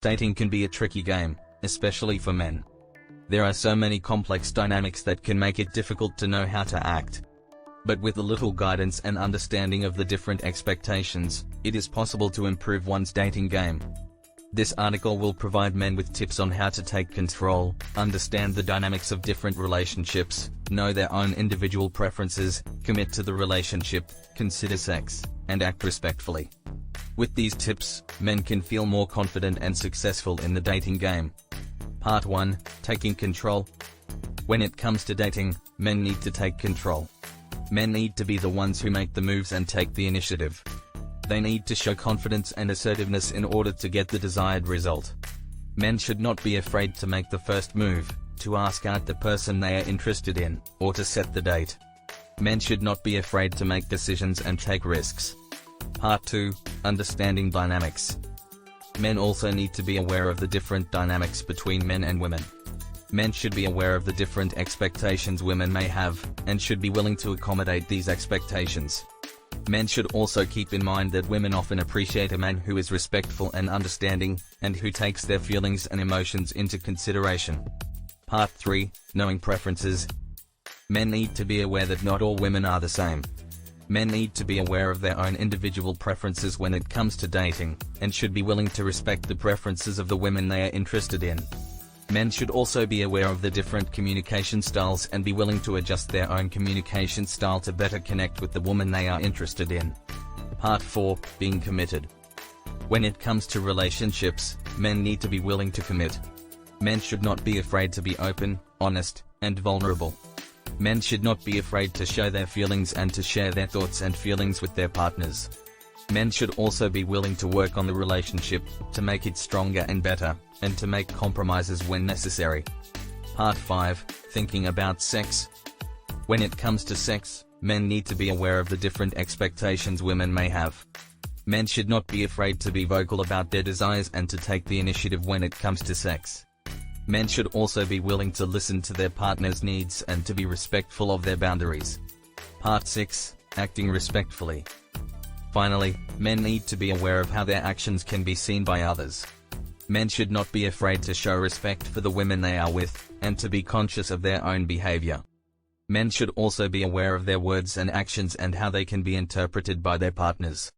Dating can be a tricky game, especially for men. There are so many complex dynamics that can make it difficult to know how to act. But with a little guidance and understanding of the different expectations, it is possible to improve one's dating game. This article will provide men with tips on how to take control, understand the dynamics of different relationships, know their own individual preferences, commit to the relationship, consider sex, and act respectfully. With these tips, men can feel more confident and successful in the dating game. Part 1. Taking control. When it comes to dating, men need to take control. Men need to be the ones who make the moves and take the initiative. They need to show confidence and assertiveness in order to get the desired result. Men should not be afraid to make the first move, to ask out the person they are interested in, or to set the date. Men should not be afraid to make decisions and take risks. Part 2. Understanding dynamics. Men also need to be aware of the different dynamics between men and women. Men should be aware of the different expectations women may have, and should be willing to accommodate these expectations. Men should also keep in mind that women often appreciate a man who is respectful and understanding, and who takes their feelings and emotions into consideration. Part 3. Knowing preferences. Men need to be aware that not all women are the same. Men need to be aware of their own individual preferences when it comes to dating, and should be willing to respect the preferences of the women they are interested in. Men should also be aware of the different communication styles and be willing to adjust their own communication style to better connect with the woman they are interested in. Part 4. Being committed. When it comes to relationships, men need to be willing to commit. Men should not be afraid to be open, honest, and vulnerable. Men should not be afraid to show their feelings and to share their thoughts and feelings with their partners. Men should also be willing to work on the relationship, to make it stronger and better, and to make compromises when necessary. Part 5. Thinking about sex. When it comes to sex, men need to be aware of the different expectations women may have. Men should not be afraid to be vocal about their desires and to take the initiative when it comes to sex. Men should also be willing to listen to their partner's needs and to be respectful of their boundaries. Part 6. Acting respectfully. Finally, men need to be aware of how their actions can be seen by others. Men should not be afraid to show respect for the women they are with, and to be conscious of their own behavior. Men should also be aware of their words and actions and how they can be interpreted by their partners.